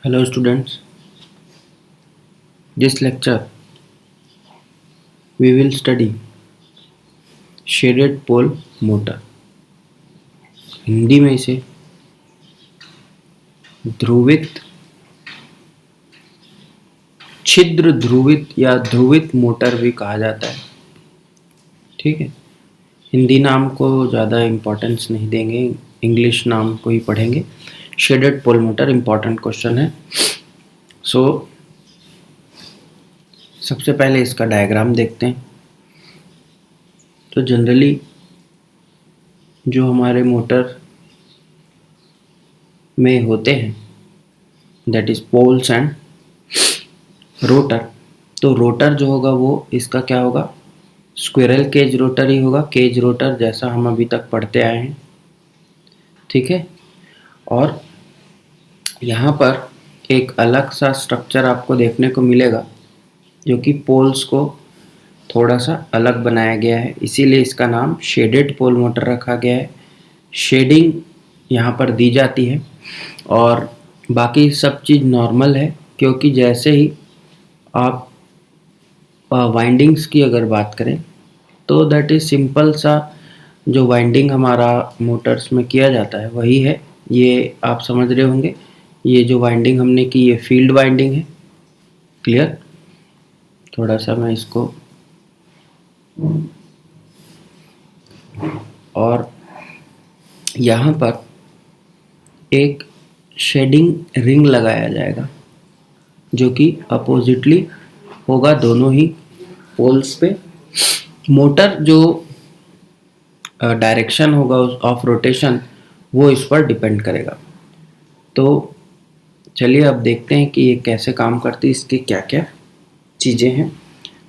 Hello students, this lecture we will study shaded pole motor। Hindi में इसे ध्रुवित छिद्र ध्रुवित या ध्रुवित मोटर भी कहा जाता है। ठीक है, हिंदी नाम को ज़्यादा इम्पोर्टेंस नहीं देंगे, इंग्लिश नाम को ही पढ़ेंगे। Shaded pole motor important question है। सबसे पहले इसका डायग्राम देखते हैं। तो जनरली जो हमारे मोटर में होते हैं that is poles and rotor. तो रोटर जो होगा वो इसका क्या होगा, स्क्विरल केज रोटर ही होगा, केज रोटर जैसा हम अभी तक पढ़ते आए हैं। ठीक है, और यहाँ पर एक अलग सा स्ट्रक्चर आपको देखने को मिलेगा जो कि पोल्स को थोड़ा सा अलग बनाया गया है, इसीलिए इसका नाम शेडेड पोल मोटर रखा गया है। शेडिंग यहाँ पर दी जाती है और बाकी सब चीज़ नॉर्मल है, क्योंकि जैसे ही आप वाइंडिंग्स की अगर बात करें तो दैट इज़ सिंपल सा जो वाइंडिंग हमारा मोटर्स में किया जाता है वही है। ये आप समझ रहे होंगे, ये जो वाइंडिंग हमने की ये फील्ड वाइंडिंग है। क्लियर? थोड़ा सा मैं इसको और यहाँ पर एक शेडिंग रिंग लगाया जाएगा जो कि अपोजिटली होगा दोनों ही पोल्स पे। मोटर जो डायरेक्शन होगा ऑफ रोटेशन वो इस पर डिपेंड करेगा। तो चलिए अब देखते हैं कि ये कैसे काम करती है, इसकी क्या क्या चीज़ें हैं।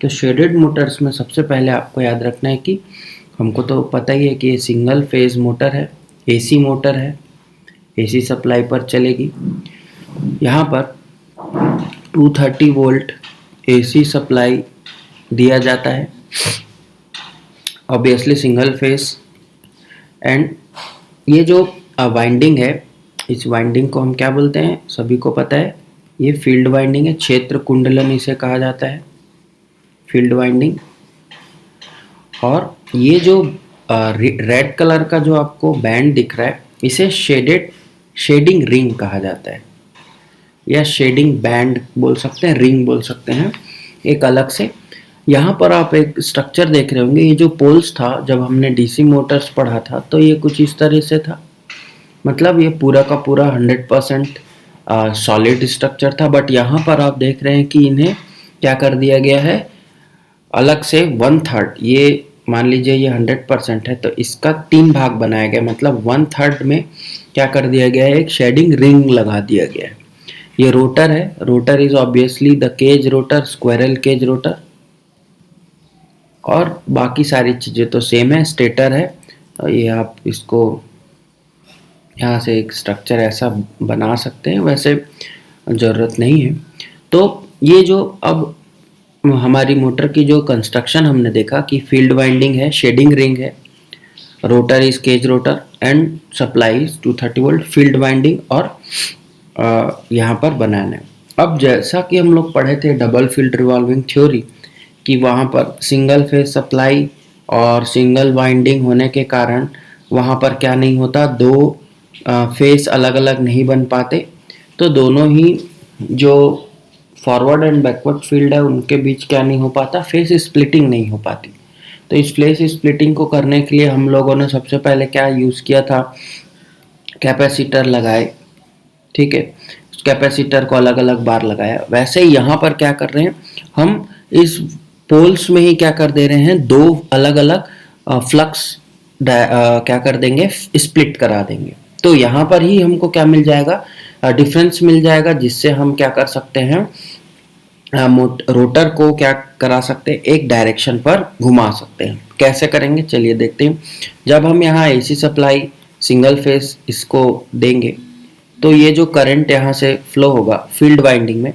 तो शेडेड मोटर्स में सबसे पहले आपको याद रखना है कि हमको तो पता ही है कि ये सिंगल फेज मोटर है, एसी मोटर है, एसी सप्लाई पर चलेगी। यहाँ पर 230 वोल्ट एसी सप्लाई दिया जाता है, ऑब्वियसली सिंगल फेज। एंड ये जो वाइंडिंग है, इस वाइंडिंग को हम क्या बोलते हैं, सभी को पता है, ये फील्ड वाइंडिंग है। क्षेत्र कुंडलन इसे कहा जाता है, फील्ड वाइंडिंग। और ये जो रेड कलर का जो आपको बैंड दिख रहा है इसे शेडिंग रिंग कहा जाता है, या शेडिंग बैंड बोल सकते हैं, रिंग बोल सकते हैं एक अलग से। यहाँ पर आप एक स्ट्रक्चर देख रहे होंगे, ये जो पोल्स था जब हमने डीसी मोटर्स पढ़ा था तो ये कुछ इस तरह से था, मतलब ये पूरा का पूरा 100% सॉलिड स्ट्रक्चर था। बट यहाँ पर आप देख रहे हैं कि इन्हें क्या कर दिया गया है, अलग से 1/3, ये मान लीजिए ये 100% है तो इसका 3 भाग बनाया गया, मतलब 1/3 में क्या कर दिया गया है, एक शेडिंग रिंग लगा दिया गया है। ये रोटर है, rotor is obviously the cage rotor, squirrel cage rotor. और बाकी सारी चीज़ें तो सेम है, स्टेटर है। ये आप इसको यहाँ से एक स्ट्रक्चर ऐसा बना सकते हैं, वैसे ज़रूरत नहीं है। तो ये जो अब हमारी मोटर की जो कंस्ट्रक्शन हमने देखा कि फील्ड वाइंडिंग है, शेडिंग रिंग है, rotor is cage rotor and supply is 230 volt, field winding और यहाँ पर बनाना है। अब जैसा कि हम लोग पढ़े थे डबल फील्ड रिवॉल्विंग थ्योरी कि वहाँ पर सिंगल फेज सप्लाई और सिंगल वाइंडिंग होने के कारण वहाँ पर क्या नहीं होता, दो फेस अलग अलग नहीं बन पाते, तो दोनों ही जो फॉरवर्ड एंड बैकवर्ड फील्ड है उनके बीच क्या नहीं हो पाता, फेस स्प्लिटिंग नहीं हो पाती। तो इस फेस स्प्लिटिंग को करने के लिए हम लोगों ने सबसे पहले क्या यूज़ किया था, कैपेसिटर लगाए। ठीक है, कैपेसिटर को अलग अलग बार लगाया। वैसे ही यहाँ पर क्या कर रहे हैं, हम इस पोल्स में ही क्या कर दे रहे हैं, दो अलग अलग फ्लक्स क्या कर देंगे, स्प्लिट करा देंगे। तो यहाँ पर ही हमको क्या मिल जाएगा, डिफरेंस मिल जाएगा, जिससे हम क्या कर सकते हैं, रोटर को क्या करा सकते हैं, एक डायरेक्शन पर घुमा सकते हैं। कैसे करेंगे चलिए देखते हैं। जब हम यहाँ एसी सप्लाई सिंगल फेस इसको देंगे तो ये जो करंट यहाँ से फ्लो होगा फील्ड वाइंडिंग में,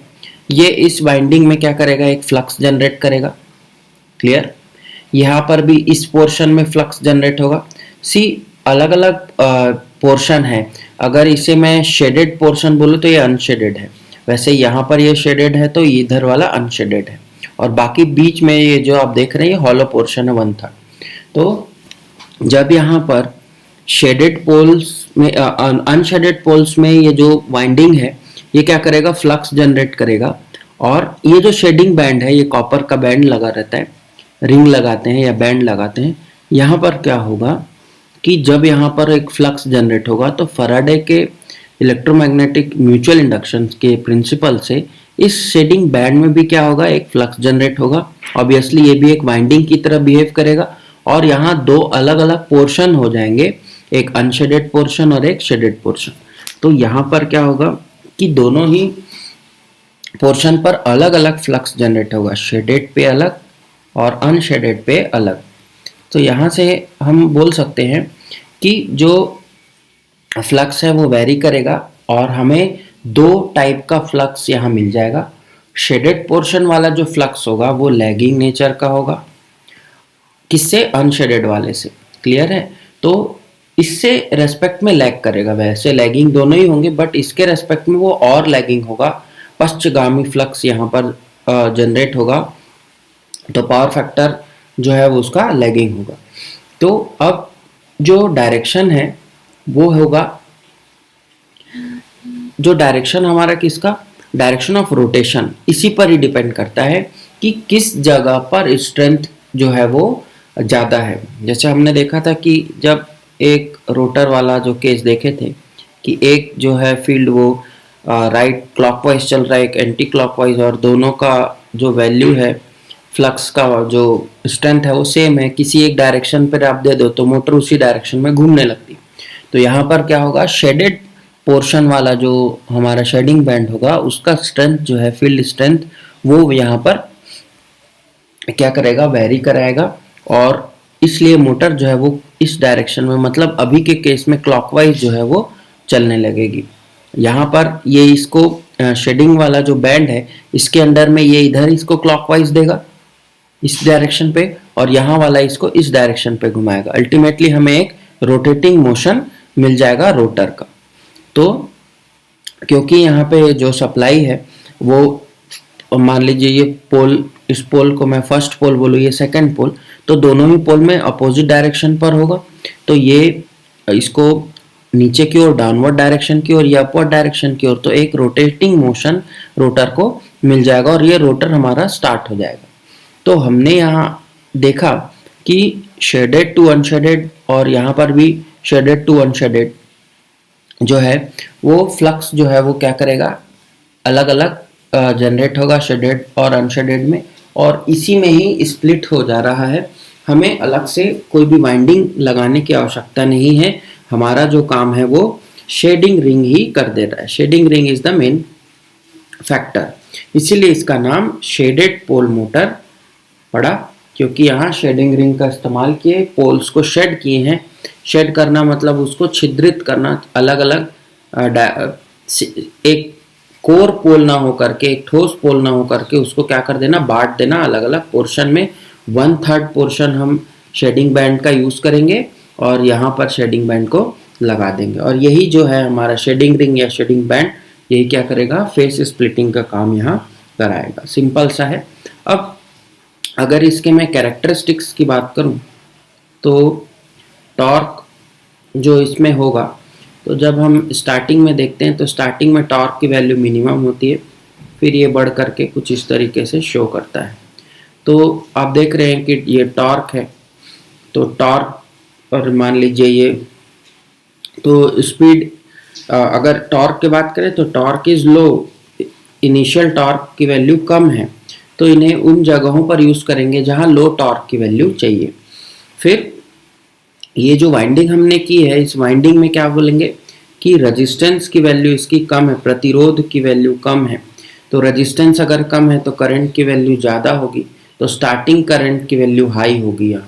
ये इस वाइंडिंग में क्या करेगा, एक फ्लक्स जनरेट करेगा। क्लियर? यहाँ पर भी इस पोर्शन में फ्लक्स जनरेट होगा। सी अलग अलग पोर्शन है, अगर इसे मैं शेडेड पोर्शन बोलूँ तो ये अनशेडेड है, वैसे यहाँ पर ये शेडेड है तो इधर वाला अनशेडेड है, और बाकी बीच में ये जो आप देख रहे हैं हॉलो पोर्शन है 1/3। तो जब यहाँ पर शेडेड पोल्स में अनशेडेड पोल्स में ये जो वाइंडिंग है ये क्या करेगा, फ्लक्स जनरेट करेगा। और ये जो शेडिंग बैंड है, ये कॉपर का बैंड लगा रहता है, रिंग लगाते हैं या बैंड लगाते हैं। यहाँ पर क्या होगा कि जब यहाँ पर एक फ्लक्स जनरेट होगा तो फैराडे के इलेक्ट्रोमैग्नेटिक म्यूचुअल इंडक्शन के प्रिंसिपल से इस शेडिंग बैंड में भी क्या होगा, एक फ्लक्स जनरेट होगा। ऑब्वियसली ये भी एक वाइंडिंग की तरह बिहेव करेगा, और यहाँ दो अलग अलग पोर्शन हो जाएंगे, एक अनशेडेड पोर्शन और एक शेडेड पोर्शन। तो यहाँ पर क्या होगा कि दोनों ही पोर्शन पर अलग अलग फ्लक्स जनरेट होगा, शेडेड पे अलग और अनशेडेड पे अलग। तो यहाँ से हम बोल सकते हैं कि जो फ्लक्स है वो वेरी करेगा, और हमें दो टाइप का फ्लक्स यहाँ मिल जाएगा। शेडेड पोर्शन वाला जो फ्लक्स होगा वो लैगिंग नेचर का होगा, किससे, अनशेडेड वाले से। क्लियर है? तो इससे रेस्पेक्ट में लैग करेगा, वैसे लैगिंग दोनों ही होंगे बट इसके रेस्पेक्ट में वो और लैगिंग होगा, पश्चगामी फ्लक्स यहाँ पर जनरेट होगा, तो पावर फैक्टर जो है वो उसका लैगिंग होगा। तो अब जो डायरेक्शन है वो होगा, जो डायरेक्शन हमारा किसका, डायरेक्शन ऑफ रोटेशन, इसी पर ही डिपेंड करता है कि किस जगह पर स्ट्रेंथ जो है वो ज़्यादा है। जैसे हमने देखा था कि जब एक रोटर वाला जो केस देखे थे कि एक जो है फील्ड वो राइट क्लॉकवाइज चल रहा है, एक एंटी क्लॉकवाइज, और दोनों का जो वैल्यू है फ्लक्स का जो स्ट्रेंथ है वो सेम है, किसी एक डायरेक्शन पर आप दे दो तो मोटर उसी डायरेक्शन में घूमने लगती। तो यहाँ पर क्या होगा, शेडेड पोर्शन वाला जो हमारा शेडिंग बैंड होगा उसका स्ट्रेंथ जो है, फील्ड स्ट्रेंथ, वो यहाँ पर क्या करेगा, वेरी कराएगा, और इसलिए मोटर जो है वो इस डायरेक्शन में, मतलब अभी के केस में क्लॉकवाइज जो है वो चलने लगेगी। यहाँ पर ये इसको शेडिंग वाला जो बैंड है इसके अंदर में ये इधर इसको क्लॉकवाइज देगा इस डायरेक्शन पे, और यहाँ वाला इसको इस डायरेक्शन पे घुमाएगा। अल्टीमेटली हमें एक रोटेटिंग मोशन मिल जाएगा रोटर का। तो क्योंकि यहाँ पे जो सप्लाई है वो, मान लीजिए ये पोल, इस पोल को मैं फर्स्ट पोल बोलूँ, ये सेकंड पोल, तो दोनों ही पोल में अपोजिट डायरेक्शन पर होगा, तो ये इसको नीचे की ओर डाउनवर्ड डायरेक्शन की ओर या अपवर्ड डायरेक्शन की ओर, तो एक रोटेटिंग मोशन रोटर को मिल जाएगा और ये रोटर हमारा स्टार्ट हो जाएगा। तो हमने यहाँ देखा कि शेडेड टू अनशेडेड, और यहाँ पर भी शेडेड टू अनशेडेड जो है वो फ्लक्स जो है वो क्या करेगा, अलग अलग जनरेट होगा शेडेड और अनशेडेड में, और इसी में ही स्प्लिट हो जा रहा है। हमें अलग से कोई भी वाइंडिंग लगाने की आवश्यकता नहीं है, हमारा जो काम है वो शेडिंग रिंग ही कर दे रहा है। Shading ring is the main factor, इसीलिए इसका नाम शेडेड पोल मोटर पड़ा, क्योंकि यहाँ शेडिंग रिंग का इस्तेमाल किए, पोल्स को शेड किए हैं। शेड करना मतलब उसको छिद्रित करना, अलग अलग एक कोर पोल ना हो करके, एक ठोस पोल ना हो करके उसको क्या कर देना, बांट देना अलग अलग पोर्शन में। 1/3 पोर्शन हम शेडिंग बैंड का यूज करेंगे और यहाँ पर शेडिंग बैंड को लगा देंगे, और यही जो है हमारा शेडिंग रिंग या शेडिंग बैंड, यही क्या करेगा, फेस स्प्लिटिंग का काम यहाँ कराएगा। सिंपल सा है। अब अगर इसके मैं कैरेक्टरिस्टिक्स की बात करूँ तो टॉर्क जो इसमें होगा, तो जब हम स्टार्टिंग में देखते हैं तो स्टार्टिंग में टॉर्क की वैल्यू मिनिमम होती है, फिर ये बढ़ करके कुछ इस तरीके से शो करता है। तो आप देख रहे हैं कि ये टॉर्क है, तो टॉर्क, और मान लीजिए ये, तो स्पीड, अगर टॉर्क की बात करें तो torque is low, initial torque की वैल्यू कम है, तो इन्हें उन जगहों पर यूज़ करेंगे जहां लो टॉर्क की वैल्यू चाहिए। फिर ये जो वाइंडिंग हमने की है, इस वाइंडिंग में क्या बोलेंगे कि रेजिस्टेंस की वैल्यू इसकी कम है, प्रतिरोध की वैल्यू कम है। तो रेजिस्टेंस अगर कम है तो करंट की वैल्यू ज़्यादा होगी, तो स्टार्टिंग करंट की वैल्यू हाई होगी यहाँ।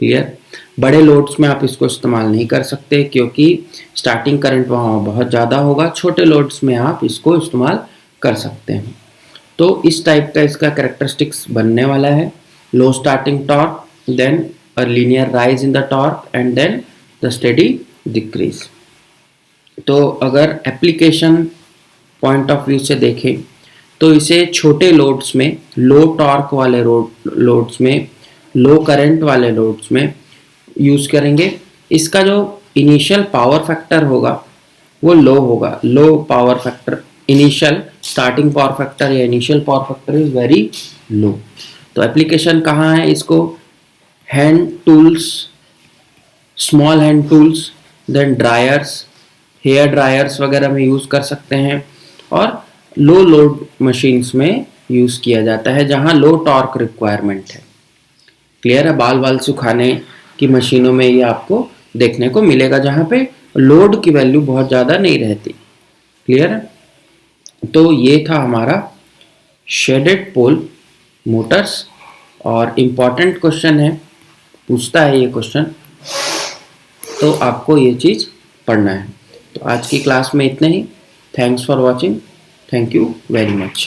क्लियर? बड़े लोड्स में आप इसको इस्तेमाल नहीं कर सकते क्योंकि स्टार्टिंग करंट वहाँ बहुत ज़्यादा होगा। छोटे लोड्स में आप इसको इस्तेमाल कर सकते हैं। तो इस टाइप का इसका कैरेक्टरिस्टिक्स बनने वाला है। Low starting torque, then a linear rise in the torque and then the steady decrease। तो अगर एप्लीकेशन पॉइंट ऑफ व्यू से देखें तो इसे छोटे लोड्स में, लो टॉर्क वाले लोड्स में, लो करंट वाले लोड्स में यूज़ करेंगे। इसका जो इनिशियल पावर फैक्टर होगा वो लो होगा, low power factor, initial starting power factor या initial power factor is very low. तो एप्लीकेशन कहाँ है इसको? Hand tools, small hand tools, then dryers, hair dryers वगैरह में यूज़ कर सकते हैं, और लो लोड मशीन्स में यूज़ किया जाता है जहाँ लो टॉर्क रिक्वायरमेंट है। क्लियर है? बाल बाल सुखाने की मशीनों में ये आपको देखने को मिलेगा जहाँ पे लोड की वैल्यू बहुत ज़्यादा नहीं रहती। क्लियर है? तो ये था हमारा शेडेड पोल मोटर्स, और इम्पॉर्टेंट क्वेश्चन है, पूछता है ये क्वेश्चन, तो आपको ये चीज़ पढ़ना है। तो आज की क्लास में इतना ही। Thanks for watching. Thank you very much.